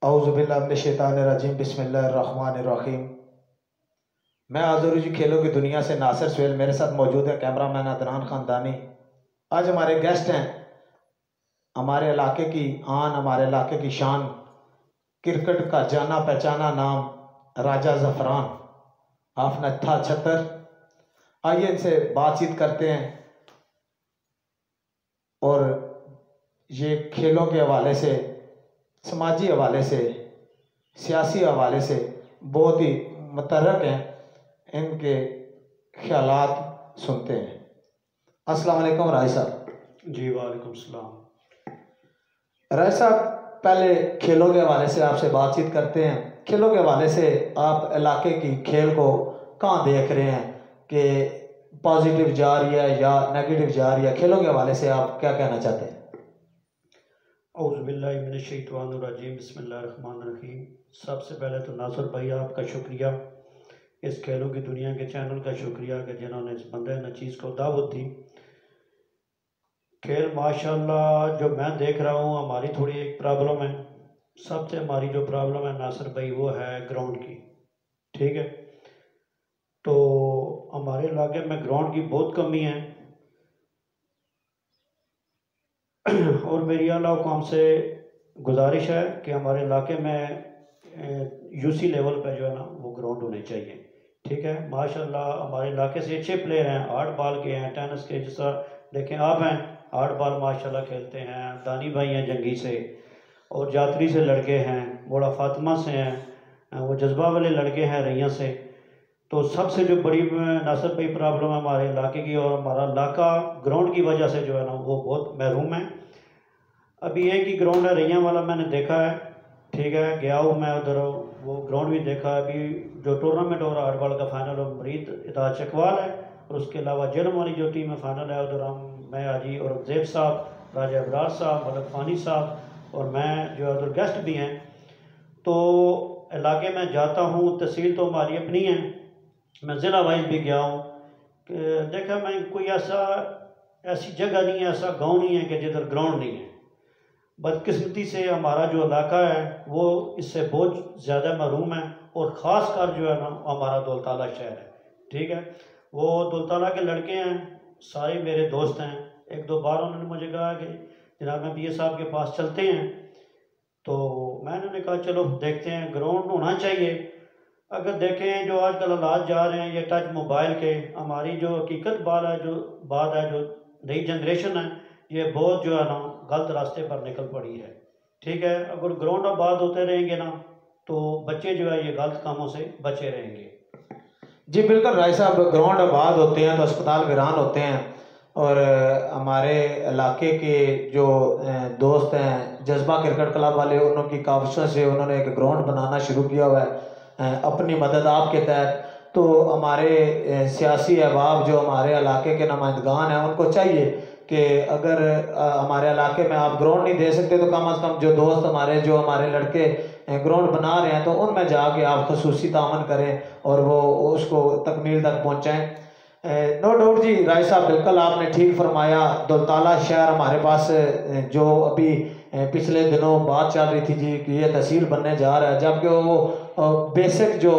औज़ुबिल्लाहि मिनश्शैतानिर्रजीम बिस्मिल्लाहिर्रहमानिर्रहीम। मैं आज़ुरी जी खेलों की दुनिया से नासिर सुहेल, मेरे साथ मौजूद है कैमरामैन अदनान ख़ानदानी। आज हमारे गेस्ट हैं हमारे इलाके की आन, हमारे इलाके की शान, क्रिकेट का जाना पहचाना नाम राजा ज़फ़रान हाफ़ नत्था छतर। आइए इनसे बातचीत करते हैं और ये खेलों के हवाले से, समाजी हवाले से, सियासी हवाले से बहुत ही मुतर्रक हैं, इनके ख्यालात सुनते हैं। अस्सलाम वालेकुम राय साहब। जी वालेकुम सलाम। राय साहब, पहले खेलों के हवाले से आपसे बातचीत करते हैं। खेलों के हवाले से आप इलाके की खेल को कहाँ देख रहे हैं कि पॉजिटिव जा रही है या नेगेटिव जा रही है? खेलों के हवाले से आप क्या कहना चाहते हैं? औज़ुबिल्लाहि मिनश्शैतानिर्रजीम बिस्मिल्लाहिर्रहमानिर्रहीम। सबसे पहले तो नासिर भाई आपका शुक्रिया, इस खेलों की दुनिया के चैनल का शुक्रिया कि जिन्होंने इस बंदे नचीज़ को दावत दी। खेल माशाल्लाह जो मैं देख रहा हूँ, हमारी थोड़ी एक प्रॉब्लम है। सबसे हमारी जो प्रॉब्लम है नासिर भाई, वो है ग्राउंड की। ठीक है, तो हमारे इलाके में ग्राउंड की बहुत कमी है और मेरी आला हुकाम से गुजारिश है कि हमारे इलाके में यूसी लेवल पर जो है ना वो ग्राउंड होने चाहिए। ठीक है, माशाल्लाह हमारे इलाके से अच्छे प्लेयर हैं, हार्ड बॉल के हैं, टेनिस के, जिस तरह देखें आप हैं, हार्ड बॉल माशाल्लाह खेलते हैं। दानी भाई हैं जंगी से, और जातरी से लड़के हैं, बोड़ा फातिमा से हैं, वो जज्बा वाले लड़के हैं रैया से। तो सबसे जो बड़ी नासिर भाई प्रॉब्लम है हमारे इलाके की, और हमारा इलाका ग्राउंड की वजह से जो है ना वो बहुत महरूम है। अभी एक ही ग्राउंड है रैया वाला, मैंने देखा है। ठीक है, गया हूँ मैं उधर, वो ग्राउंड भी देखा है। अभी जो टूर्नामेंट हो रहा है हार्डबॉल का फाइनल, और मरीद इदार चकवाल है, और उसके अलावा जन्म वाली जो टीम है फाइनल है, उधर मैं हाजी और जैब साहब, राजा अबरार साहब, मलक फ़ानी साहब और मैं जो है उधर गेस्ट भी हैं। तो इलाके में जाता हूँ, तहसील तो हमारी अपनी है, मैं ज़िला वाइज भी गया हूँ कि देखा मैं कोई ऐसी जगह नहीं है, ऐसा गाँव नहीं है कि जिधर ग्राउंड नहीं है। बदकिस्मती से हमारा जो इलाका है वो इससे बहुत ज़्यादा महरूम है, और ख़ास कर जो है ना हमारा दौलताला शहर है। ठीक है, वो दौलताला के लड़के हैं, सारे मेरे दोस्त हैं। एक दो बार उन्होंने मुझे कहा कि जनाब मैं पीए साहब के पास चलते हैं, तो मैंने कहा चलो देखते हैं, ग्राउंड होना चाहिए। अगर देखें जो आजकल हालात जा रहे हैं ये टच मोबाइल के, हमारी जो हकीकत बात है, जो नई जनरेशन है ये बहुत जो है ना गलत रास्ते पर निकल पड़ी है। ठीक है, अगर ग्राउंड आबाद होते रहेंगे ना तो बच्चे जो है ये गलत कामों से बचे रहेंगे। जी बिल्कुल राय साहब, ग्राउंड आबाद होते हैं तो अस्पताल वीरान होते हैं। और हमारे इलाके के जो दोस्त हैं जज्बा क्रिकेट क्लब वाले, उनकी काविशों से उन्होंने एक ग्राउंड बनाना शुरू किया हुआ है अपनी मदद आपके तहत। तो हमारे सियासी अहबाब जो हमारे इलाके के नुमाइंदगान हैं, उनको चाहिए कि अगर हमारे इलाके में आप ग्राउंड नहीं दे सकते तो कम अज़ कम जो दोस्त हमारे, जो हमारे लड़के ग्राउंड बना रहे हैं, तो उनमें जाके आप खसूसी तामन करें और वो उसको तकमील तक पहुँचाएँ। नो डाउट जी राय साहब, बिल्कुल आपने ठीक फरमाया। दौलताला शहर हमारे पास जो अभी पिछले दिनों बात चल रही थी जी कि ये तहसील बनने जा रहा है, जबकि वो बेसिक जो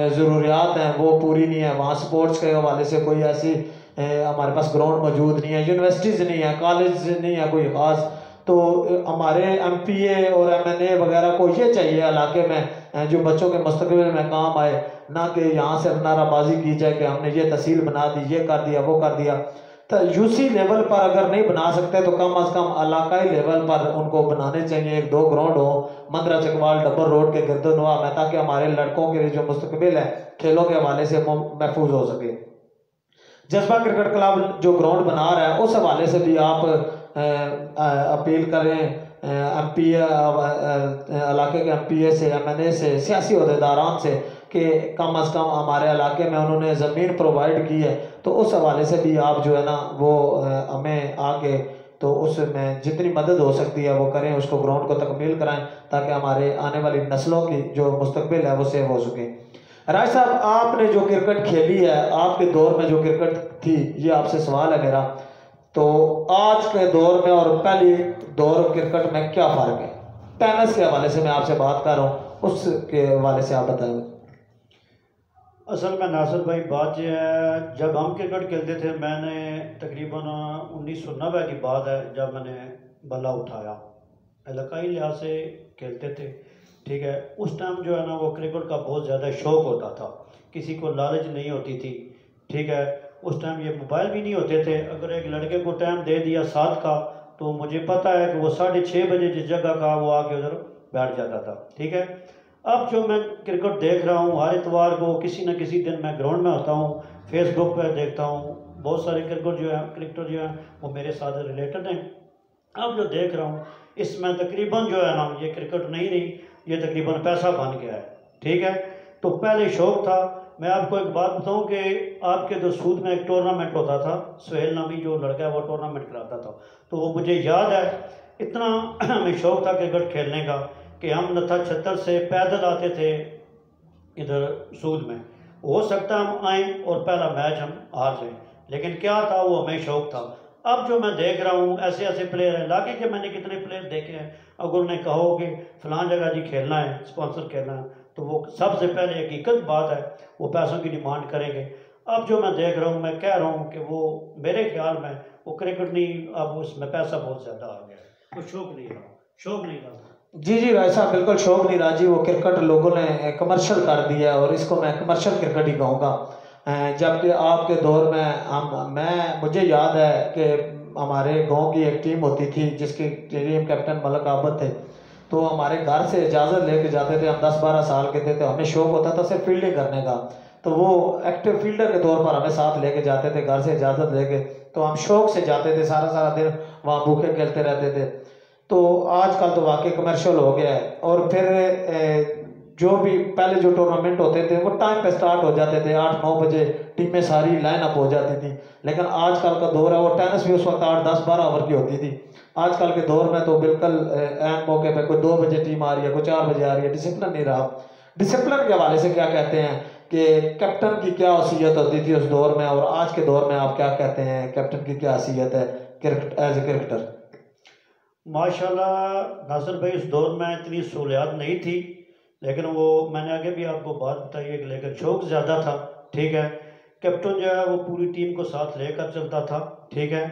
ज़रूरियात हैं वो पूरी नहीं है। वहाँ स्पोर्ट्स के हवाले से कोई ऐसी हमारे पास ग्राउंड मौजूद नहीं है, यूनिवर्सिटीज़ नहीं है, कॉलेज नहीं है कोई ख़ास। तो हमारे एमपीए और एमएनए वगैरह को ये चाहिए इलाके में जो बच्चों के मुस्तकबिल में काम आए, ना कि यहाँ से नाराबाजी की जाए कि हमने ये तहसील बना दी, ये कर दिया, वो कर दिया। तो यूसी लेवल पर अगर नहीं बना सकते तो कम अज़ कम इलाकाई लेवल पर उनको बनाने चाहिए। एक दो ग्राउंड हो मंदरा चकवाल डब्बर रोड के गिरदनवा में, ताकि हमारे लड़कों के जो मुस्तकबिल है खेलों के हवाले से महफूज हो सके। जज्बा क्रिकेट क्लब जो ग्राउंड बना रहा है उस हवाले से भी आप अपील करें एमपीए, इलाके के एमपीए से, एमएनए से, सियासी अहदेदारान से कि कम अज़ कम हमारे इलाके में उन्होंने ज़मीन प्रोवाइड की है, तो उस हवाले से भी आप जो है ना वो हमें आके तो उसमें जितनी मदद हो सकती है वो करें, उसको ग्राउंड को तकमील कराएं, ताकि हमारे आने वाली नस्लों की जो मुस्तकबिल है वो सेव हो सके। राज साहब, आपने जो क्रिकेट खेली है, आपके दौर में जो क्रिकेट थी, ये आपसे सवाल है मेरा, तो आज के दौर में और पहले दौर क्रिकेट में क्या फ़र्क है? टेनिस के हवाले से मैं आपसे बात कर रहा हूँ, उसके हवाले से आप बताएं। असल में नासिर भाई बात यह है, जब हम क्रिकेट खेलते थे, मैंने तकरीबन 1990 की बात है जब मैंने बल्ला उठाया, इलाकाई लिहाज से खेलते थे, ठीक है। उस टाइम जो है ना वो क्रिकेट का बहुत ज़्यादा शौक़ होता था, किसी को लालच नहीं होती थी, ठीक है। उस टाइम ये मोबाइल भी नहीं होते थे। अगर एक लड़के को टाइम दे दिया 7 का, तो मुझे पता है कि वो 6:30 बजे जिस जगह का वो आके उधर बैठ जाता था, ठीक है। अब जो मैं क्रिकेट देख रहा हूँ, हर इतवार को किसी न किसी दिन मैं ग्राउंड में होता हूँ, फेसबुक पर देखता हूँ, बहुत सारे क्रिकेटर जो हैं वो मेरे साथ रिलेटेड हैं। अब जो देख रहा हूँ इसमें तकरीबन जो है ना ये क्रिकेट नहीं रही, ये तकरीबन पैसा बन गया है, ठीक है। तो पहले शौक़ था। मैं आपको एक बात बताऊं कि आपके तो सूद में एक टूर्नामेंट होता था, सुहेल नामी जो लड़का है वो टूर्नामेंट कराता था, तो वो मुझे याद है। इतना हमें शौक़ था क्रिकेट खेलने का कि हम नथा छत्तर से पैदल आते थे इधर सूद में। हो सकता हम आए और पहला मैच हम हार जाएं, लेकिन क्या था वो हमें शौक़ था। अब जो मैं देख रहा हूँ ऐसे ऐसे प्लेयर हैं, इलाके के मैंने कितने प्लेयर देखे हैं, अगर उन्हें कहो कि फलां जगह जी खेलना है, स्पॉन्सर खेलना है, तो वो सबसे पहले हकीकत बात है वो पैसों की डिमांड करेंगे। अब जो मैं देख रहा हूँ, मैं कह रहा हूँ कि वो मेरे ख्याल में वो क्रिकेट नहीं, अब उसमें पैसा बहुत ज़्यादा आ गया है, वो शौक़ नहीं रहा, शौक़ नहीं रहा। जी जी भाई साहब, बिल्कुल शौक़ नहीं रहा जी, वो क्रिकेट लोगों ने कमर्शियल कर दिया और इसको मैं कमर्शियल क्रिकेट ही कहूँगा। जबकि आपके दौर में मुझे याद है कि हमारे गांव की एक टीम होती थी जिसकी टीम कैप्टन मलक आबद थे, तो हमारे घर से इजाज़त लेके जाते थे। हम 10-12 साल के थे, तो हमें शौक़ होता था सिर्फ फील्डिंग करने का, तो वो एक्टिव फील्डर के तौर पर हमें साथ लेके जाते थे घर से इजाज़त लेके, तो हम शौक़ से जाते थे, सारा सारा दिन वहाँ भूखे खेलते रहते थे। तो आजकल तो वाकई कमर्शियल हो गया है। और फिर जो भी पहले जो टूर्नामेंट होते थे वो टाइम पे स्टार्ट हो जाते थे, 8-9 बजे टीमें सारी लाइन अप हो जाती थी। लेकिन आजकल का दौर है, वो टेनिस भी उस वक्त 8-10-12 ओवर की होती थी। आजकल के दौर में तो बिल्कुल एन मौके पे कोई 2 बजे टीम आ रही है, कोई 4 बजे आ रही है, डिसिप्लिन नहीं रहा। डिसिप्लिन के हवाले से क्या कहते हैं कि कैप्टन की क्या हैसियत होती थी उस दौर में, और आज के दौर में आप क्या कहते हैं कैप्टन की क्या हैसियत है क्रिकेट एज ए क्रिकेटर? माशाल्लाह नासिर भाई, उस दौर में इतनी सहूलियात नहीं थी, लेकिन वो मैंने आगे भी आपको बात बताई है कि लेकिन शौक़ ज़्यादा था, ठीक है। कैप्टन जो है वो पूरी टीम को साथ लेकर चलता था, ठीक है।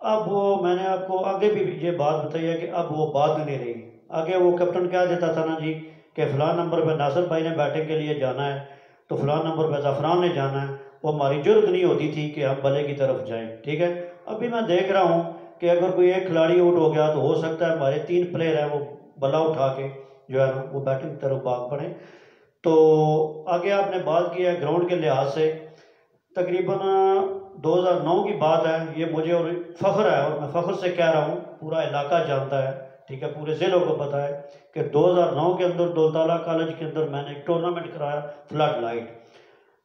अब वो मैंने आपको आगे भी ये बात बताई है कि अब वो बात नहीं रही। आगे वो कैप्टन क्या देता था ना जी कि फ़लाँ नंबर पर नासिर भाई ने बैटिंग के लिए जाना है, तो फ़लाँ नंबर पर ज़फ़रान ने जाना है। वो हमारी ज़रूरत नहीं होती थी कि हम बल्ले की तरफ जाएँ, ठीक है। अभी मैं देख रहा हूँ कि अगर कोई एक खिलाड़ी आउट हो गया तो हो सकता है हमारे 3 प्लेयर हैं वो बल्ला उठा के जो है ना वो बैटिंग की तरफ भाग पड़े। तो आगे आपने बात की है ग्राउंड के लिहाज से, तकरीबन 2009 की बात है, ये मुझे और फ़ख्र है, और मैं फ़ख्र से कह रहा हूँ, पूरा इलाका जानता है, ठीक है, पूरे ज़िलों को पता है कि 2009 के अंदर दौलताला कॉलेज के अंदर मैंने एक टूर्नामेंट कराया फ्लड लाइट,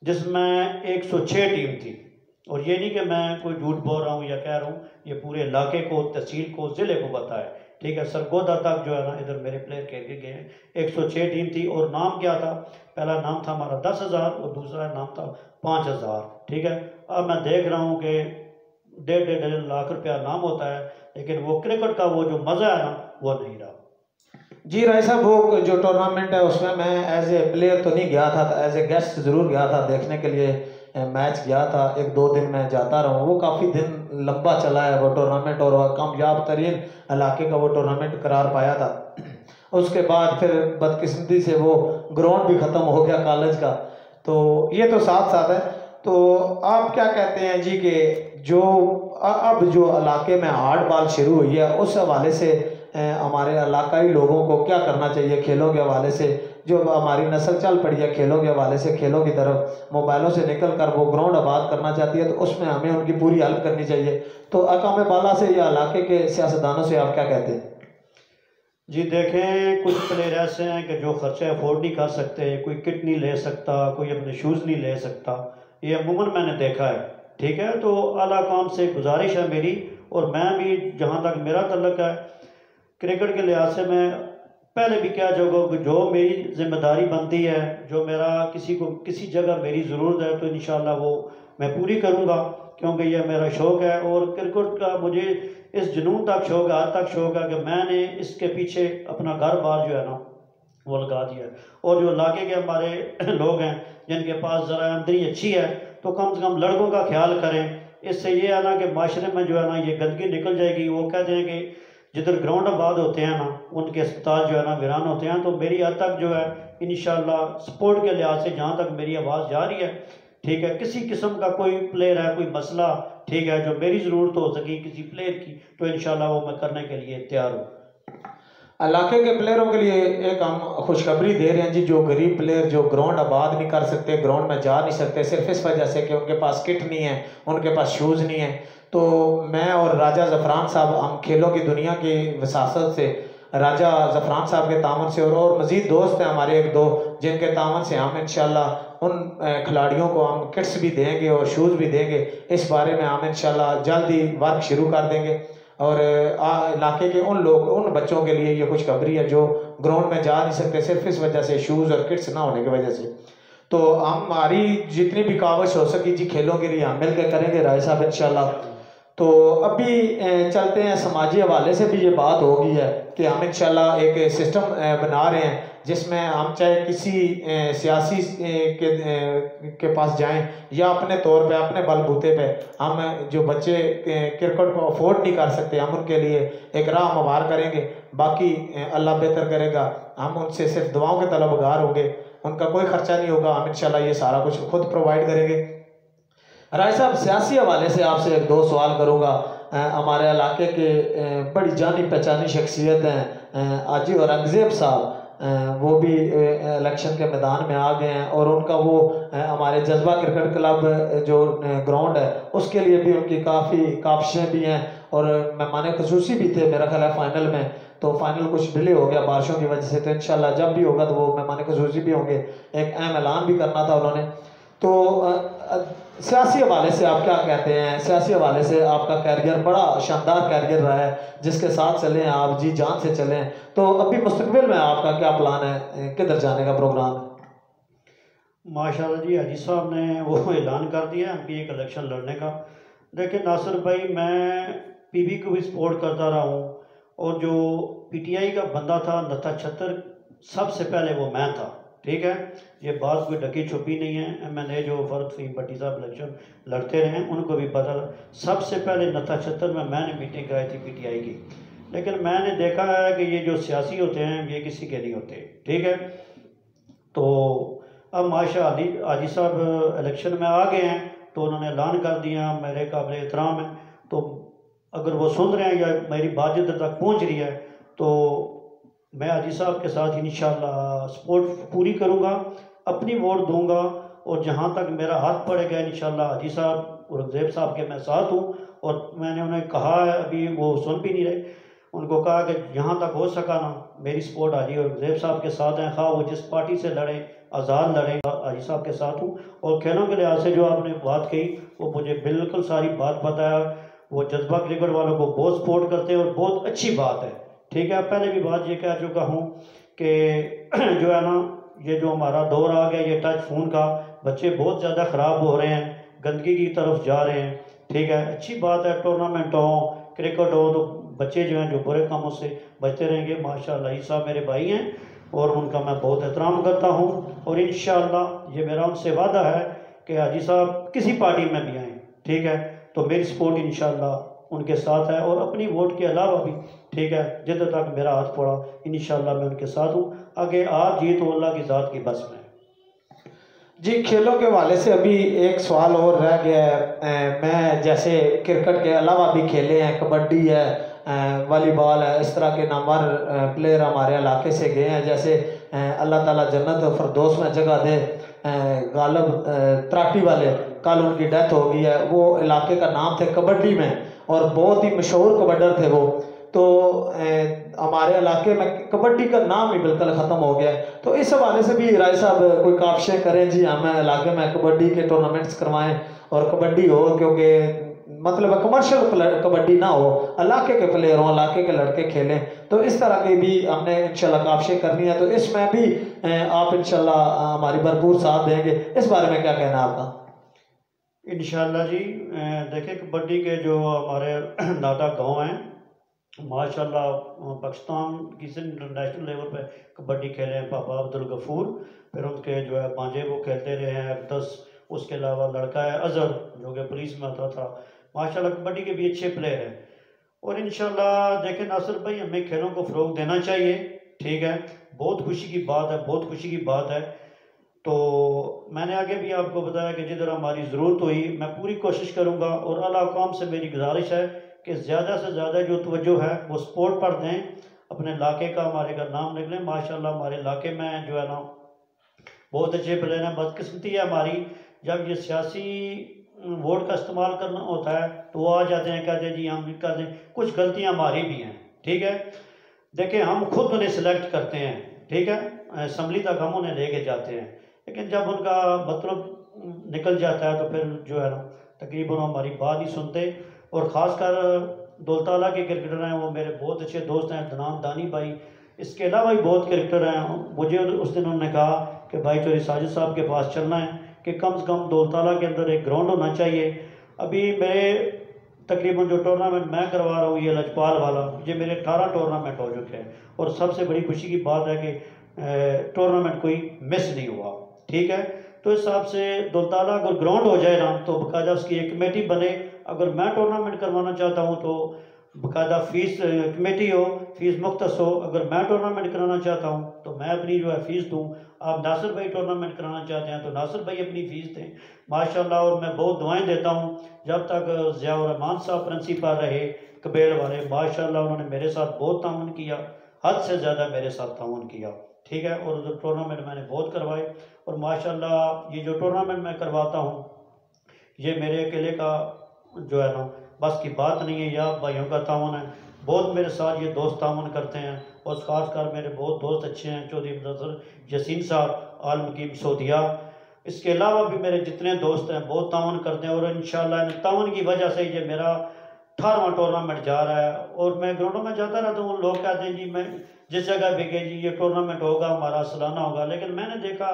जिसमें 106 टीम थी। और ये नहीं कि मैं कोई झूठ बोल रहा हूँ या कह रहा हूँ, ये पूरे इलाके को, तहसील को, ज़िले को पता है, ठीक है। सरगोदा तक जो है ना इधर मेरे प्लेयर खेल के गए हैं। 106 टीम थी और नाम क्या था, पहला नाम था हमारा 10,000 और दूसरा नाम था 5,000, ठीक है। अब मैं देख रहा हूँ कि 1.5 लाख रुपया नाम होता है, लेकिन वो क्रिकेट का वो जो मज़ा है ना वो नहीं रहा। जी राय साहब, वो जो टूर्नामेंट है उसमें मैं एज ए प्लेयर तो नहीं गया था, एज ए गेस्ट ज़रूर गया था देखने के लिए। मैच गया था, 1-2 दिन मैं जाता रहा हूँ, वो काफ़ी दिन लंबा चला है वो टूर्नामेंट, और कामयाब तरीन इलाके का वो टूर्नामेंट करार पाया था। उसके बाद फिर बदकिस्मती से वो ग्राउंड भी ख़त्म हो गया कॉलेज का, तो ये तो साथ साथ है। तो आप क्या कहते हैं जी कि जो अब जो इलाके में हार्ड बॉल शुरू हुई है, उस हवाले से हमारे इलाकाई लोगों को क्या करना चाहिए खेलों के हवाले से? जो हमारी नस्ल चल पड़ी है खेलों के हवाले से, खेलों की तरफ मोबाइलों से निकल कर वो ग्राउंड आबाद करना चाहती है, तो उसमें हमें उनकी पूरी हेल्प करनी चाहिए। तो अकाम बाला से या इलाके के सियासतदानों से आप क्या कहते हैं? जी देखें, कुछ प्लेयर ऐसे हैं कि जो खर्चा अफोर्ड नहीं कर सकते, कोई किट नहीं ले सकता, कोई अपने शूज़ नहीं ले सकता, ये अमूमन मैंने देखा है, ठीक है। तो आला काम से गुजारिश है मेरी, और मैं भी जहाँ तक मेरा तल्लक है क्रिकेट के लिहाज से, मैं पहले भी क्या जो मेरी जिम्मेदारी बनती है, जो मेरा किसी को किसी जगह मेरी ज़रूरत है, तो इंशाल्लाह वो मैं पूरी करूँगा, क्योंकि यह मेरा शौक़ है। और क्रिकेट का मुझे इस जुनून तक शौक है, आज तक शौक है कि मैंने इसके पीछे अपना घर बार जो है ना वो लगा दिया। और जो इलाके के हमारे लोग हैं जिनके पास ज़रा आमदनी अच्छी है तो कम से कम लड़कों का ख्याल करें। इससे ये है ना कि माशरे में जो है ना ये गंदगी निकल जाएगी। वो कहते हैं कि जिधर ग्राउंड आबाद होते हैं ना उनके अस्पताल जो है ना वीरान होते हैं। तो मेरी हद तक जो है इंशाल्लाह स्पोर्ट के लिहाज से जहाँ तक मेरी आवाज़ जा रही है, ठीक है, किसी किस्म का कोई प्लेयर है, कोई मसला, ठीक है, जो मेरी ज़रूरत हो सकी किसी प्लेयर की, तो इंशाल्लाह वो मैं करने के लिए तैयार हूँ। इलाके के प्लेयरों के लिए एक हम खुशखबरी दे रहे हैं जी। जो गरीब प्लेयर जो ग्राउंड आबाद नहीं कर सकते, ग्राउंड में जा नहीं सकते सिर्फ इस वजह से कि उनके पास किट नहीं है, उनके पास शूज़ नहीं है, तो मैं और राजा ज़फ़रान साहब हम खेलों की दुनिया की वसासत से, राजा ज़फ़रान साहब के तामन से और मज़ीद दोस्त हैं हमारे एक दो जिनके तामन से हम इंशाल्लाह उन खिलाड़ियों को हम किट्स भी देंगे और शूज़ भी देंगे। इस बारे में हम इंशाल्लाह जल्द ही वर्क शुरू कर देंगे। और इलाके के उन बच्चों के लिए ये खुशखबरी है जो ग्राउंड में जा नहीं सकते सिर्फ इस वजह से शूज़ और किट्स ना होने की वजह से। तो हमारी जितनी भी काविश हो सकी जी खेलों के लिए हम मिल के करेंगे राय साहब इंशाल्लाह। तो अभी चलते हैं, समाजी हवाले से भी ये बात हो गई है कि हम इंशाल्लाह एक सिस्टम बना रहे हैं जिसमें हम चाहे किसी सियासी के पास जाएं या अपने तौर पे अपने बलबूते पे हम जो बच्चे क्रिकेट को अफोर्ड नहीं कर सकते हम उनके लिए एक राह हमवार करेंगे। बाकी अल्लाह बेहतर करेगा, हम उनसे सिर्फ दुआओं के तलबगार होंगे, उनका कोई खर्चा नहीं होगा, हम इंशाल्लाह ये सारा कुछ खुद प्रोवाइड करेंगे। राय साहब, सियासी हवाले से आपसे एक दो सवाल करूँगा। हमारे इलाके के बड़ी जानी पहचानी शख्सियत हैं आजी औरंगज़ेब साहब, वो भी इलेक्शन के मैदान में आ गए हैं और उनका वो हमारे जज्बा क्रिकेट क्लब जो ग्राउंड है उसके लिए भी उनकी काफ़ी काविशें भी हैं और मेहमान ख़ुसूसी भी थे मेरा ख्याल है फाइनल में। तो फाइनल कुछ डिले हो गया बारिशों की वजह से, तो इंशाल्लाह जब भी होगा तो वो मेहमान ख़ुसूसी भी होंगे। एक अहम ऐलान भी करना था उन्होंने। तो सियासी हवाले से आप क्या कहते हैं? सियासी हवाले से आपका कैरियर बड़ा शानदार कैरियर रहा है जिसके साथ चलें आप, जी जान से चलें। तो अभी मुस्तकबिल में आपका क्या प्लान है, किधर जाने का प्रोग्राम है? माशाल्लाह जी, हाजी साहब ने वो ऐलान कर दिया एमपी एक इलेक्शन लड़ने का। देखिए नासिर भाई, मैं पीबी को भी सपोर्ट करता रहा हूँ और जो पीटीआई का बंदा था नत्था छत्तर, सबसे पहले वो मैं था, ठीक है, ये बात कोई ढकी छुपी नहीं है। एमएनए जो फर्द फ़हीम भट्टी साहब इलेक्शन लड़ते रहे उनको भी पता, सबसे पहले नत्था छत्तर में मैंने मीटिंग कराई थी पीटीआई की। लेकिन मैंने देखा है कि ये जो सियासी होते हैं ये किसी के नहीं होते, ठीक है। तो अब माशा हाजी साहब इलेक्शन में आ गए हैं तो उन्होंने ऐलान कर दिया, मेरे काबिल एहतराम है। तो अगर वो सुन रहे हैं या मेरी बात जिधर तक पहुँच रही है तो मैं हाजी साहब के साथ इंशाल्लाह सपोर्ट पूरी करूँगा, अपनी वोट दूंगा और जहाँ तक मेरा हाथ पड़ेगा इंशाल्लाह हाजी साहब औरंगज़ेब साहब के मैं साथ हूँ। और मैंने उन्हें कहा है, अभी वो सुन भी नहीं रहे, उनको कहा कि जहाँ तक हो सका ना मेरी सपोर्ट हाजी औरंगज़ेब साहब के साथ है, खा वो जिस पार्टी से लड़े, आज़ाद लड़े, हाजी साहब के साथ हूँ। और खेलों के लिहाज से जो आपने बात कही वो मुझे बिल्कुल सारी बात बताया, वो जज्बा क्रिकेट वालों को बहुत सपोर्ट करते हैं और बहुत अच्छी बात है, ठीक है। पहले भी बात ये कह चुका हूँ कि जो है ना ये जो हमारा दौर आ गया ये टच फ़ोन का, बच्चे बहुत ज़्यादा ख़राब हो रहे हैं, गंदगी की तरफ जा रहे हैं, ठीक है। अच्छी बात है, टूर्नामेंट हो, क्रिकेट हो, तो बच्चे जो हैं जो बुरे कामों से बचते रहेंगे। माशाल्लाह साहब मेरे भाई हैं और उनका मैं बहुत एहतराम करता हूँ और इंशाल्लाह ये मेरा उनसे वादा है कि हाजी साहब किसी पार्टी में भी आएँ, ठीक है, तो मेरी सपोर्ट इंशाल्लाह उनके साथ है और अपनी वोट के अलावा भी, ठीक है, जिधर तक मेरा हाथ पड़ा इंशाल्लाह मैं उनके साथ हूँ। आगे आप जीत तो अल्लाह की ज़ात की बस में। जी, खेलों के हवाले से अभी एक सवाल और रह गया है। मैं जैसे क्रिकेट के अलावा भी खेले हैं, कबड्डी है, वॉलीबॉल है, इस तरह के नामवर प्लेयर हमारे इलाके से गए हैं। जैसे अल्लाह ताला जन्नत और फिरदौस में जगह दे, गालब त्राटी वाले, कल उनकी डेथ हो गई है, वो इलाके का नाम थे कबड्डी में और बहुत ही मशहूर कबड्डर थे वो। तो हमारे इलाके में कबड्डी का नाम ही बिल्कुल ख़त्म हो गया है। तो इस हवाले से भी राय साहब कोई काविशें करें जी, हमें इलाके में कबड्डी के टूर्नामेंट्स करवाएं और कबड्डी हो, क्योंकि मतलब कमर्शियल कबड्डी ना हो, इलाके के प्लेयर हों, इलाके के लड़के खेलें। तो इस तरह की भी हमने इंशाल्लाह काविशें करनी है, तो इसमें भी आप इंशाल्लाह हमारी भरपूर साथ देंगे। इस बारे में क्या कहना है आपका? इंशाल्लाह जी। देखिए कबड्डी के जो हमारे नादा गांव हैं, माशाल्लाह पाकिस्तान किसी इंटरनेशनल लेवल पे कबड्डी खेले हैं पापा अब्दुल गफूर, फिर उनके जो है भांजे वो खेलते रहे हैं 10, उसके अलावा लड़का है अजहर जो कि पुलिस में आता था। माशाल्लाह कबड्डी के भी अच्छे प्लेयर हैं। और इंशाल्लाह देखें नासिर भाई, हमें खेलों को फ़रोग देना चाहिए, ठीक है। बहुत खुशी की बात है, बहुत खुशी की बात है। तो मैंने आगे भी आपको बताया कि जिधर हमारी ज़रूरत हुई मैं पूरी कोशिश करूँगा, और आला हुकाम से मेरी गुजारिश है कि ज़्यादा से ज़्यादा जो तवज्जो है वो स्पोर्ट पर दें, अपने इलाके का हमारे का नाम निकलें। माशाल्लाह हमारे इलाके में जो है ना बहुत अच्छे प्लेयर हैं। बदकिस्मती है हमारी, जब ये सियासी वोट का इस्तेमाल करना होता है तो वो आ जाते हैं, कहते हैं जी हम कर दें। कुछ गलतियाँ हमारी भी हैं, ठीक है। देखिए हम खुद उन्हें सिलेक्ट करते हैं, ठीक है, असम्बली तक हम उन्हें लेके जाते हैं, लेकिन जब उनका मतलब निकल जाता है तो फिर जो है ना तकरीबन हमारी बात नहीं सुनते। और ख़ासकर दौलताला के क्रिकेटर हैं, वो मेरे बहुत अच्छे दोस्त हैं, दनान दानी भाई। इसके अलावा भी बहुत क्रिकेटर हैं। मुझे उस दिन उन्होंने कहा कि भाई चोरी साजिद साहब के पास चलना है कि कम से कम दौलताला के अंदर एक ग्राउंड होना चाहिए। अभी मेरे तकरीबन जो टूर्नामेंट मैं करवा रहा हूँ ये लजपाल वाला, ये मेरे 18 टूर्नामेंट हो चुके हैं। और सबसे बड़ी खुशी की बात है कि टूर्नामेंट कोई मिस नहीं हुआ, ठीक है। तो इस हिसाब से दौलताला अगर ग्राउंड हो जाए ना तो बाकायदा उसकी एक कमेटी बने। अगर मैं टूर्नामेंट करवाना चाहता हूँ तो बाकायदा फ़ीस कमेटी हो, फीस मुख्तस हो। अगर मैं टूर्नामेंट कराना चाहता हूँ तो मैं अपनी जो है फ़ीस दूँ। आप नासिर भाई टूर्नामेंट कराना चाहते हैं तो नासिर भाई अपनी फ़ीस दें माशाल्लाह। और मैं बहुत दुआएं देता हूँ, जब तक ज़ियाउर रहमान साहब प्रिंसिपल रहे कबेल वाले, माशाल्लाह उन्होंने मेरे साथ बहुत ताउन किया, हद से ज़्यादा मेरे साथ ताउन किया, ठीक है। और उधर टूर्नामेंट मैंने बहुत करवाए। और माशाल्लाह ये जो टूर्नामेंट मैं करवाता हूँ ये मेरे अकेले का जो है ना बस की बात नहीं है, या भाइयों का ताउन है। बहुत मेरे साथ ये दोस्त ताउन करते हैं, और ख़ासकर मेरे बहुत दोस्त अच्छे हैं, चौधरी मुदस्सिर यसीन साहब, आल मुकीम सऊदिया। इसके अलावा भी मेरे जितने दोस्त हैं बहुत ताउन करते हैं। और इंशाल्लाह इन ताउन की वजह से ये मेरा 18वां टूर्नामेंट जा रहा है। और मैं ग्राउंडों में जाता रहता हूँ, लोग कहते हैं जी मैं जिस जगह भी गए जी ये टूर्नामेंट होगा हमारा सालाना होगा, लेकिन मैंने देखा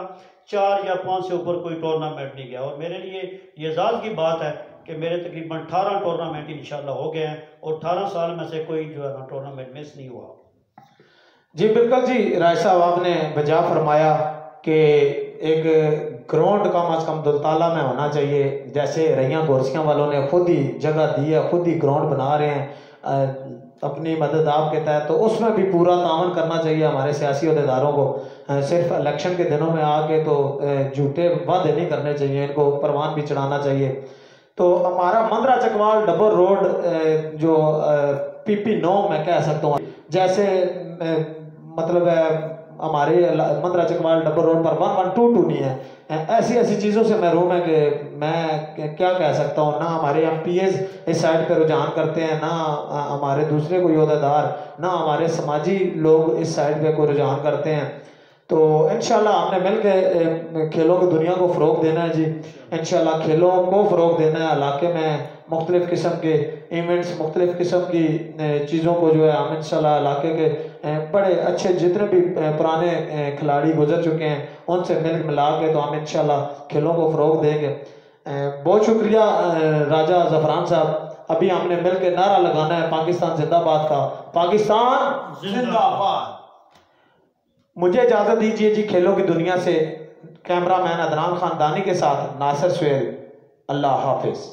4 या 5 से ऊपर कोई टूर्नामेंट नहीं गया। और मेरे लिए ये एजाज़ की बात है कि मेरे तकरीबन 18 टूर्नामेंट इंशाल्लाह हो गए हैं, और 18 साल में से कोई जो है ना टूर्नामेंट मिस नहीं हुआ। जी बिल्कुल जी, राय साहब आपने बजा फरमाया कि एक ग्राउंड कम अज़ कम दौलताला में होना चाहिए। जैसे रैया गोरसियाँ वालों ने खुद ही जगह दी है, खुद ही ग्राउंड बना रहे हैं अपनी मदद आपके तहत, तो उसमें भी पूरा तावन करना चाहिए हमारे सियासी अहदेदारों को। सिर्फ इलेक्शन के दिनों में आके तो झूठे वादे नहीं करने चाहिए, इनको परवान भी चढ़ाना चाहिए। तो हमारा मंदरा चकवाल डबल रोड जो PP9 मैं कह सकता हूँ, जैसे मतलब हमारे मंदरा चकवाल डबल रोड पर 1122 नहीं है। ऐसी ऐसी चीज़ों से महरूम है कि मैं क्या कह सकता हूँ। ना हमारे MPs इस साइड पर रुझान करते हैं, ना हमारे दूसरे कोई ओहदेदार, ना हमारे समाजी लोग इस साइड पे कोई रुझान करते हैं। तो इंशाल्लाह हमने मिल के खेलों की दुनिया को फ़रोग देना है जी। इंशाल्लाह खेलों को फ़रोग देना है। इलाके में मुख्तलिफ़ किस्म के इवेंट्स, मुख्तलिफ़ किस्म की चीज़ों को जो है हम इंशाल्लाह इलाके के बड़े अच्छे जितने भी पुराने खिलाड़ी गुजर चुके हैं उनसे मिल मिला के तो हम इंशाल्लाह खेलों को फ़रोग देंगे। बहुत शुक्रिया राजा ज़फ़रान साहब। अभी हमने मिल के नारा लगाना है पाकिस्तान जिंदाबाद का, पाकिस्तान जिंदाबाद। मुझे इजाज़त दीजिए जी। खेलों की दुनिया से कैमरामैन अदनान खानदानी के साथ नासिर सुहेल, अल्लाह हाफिज़।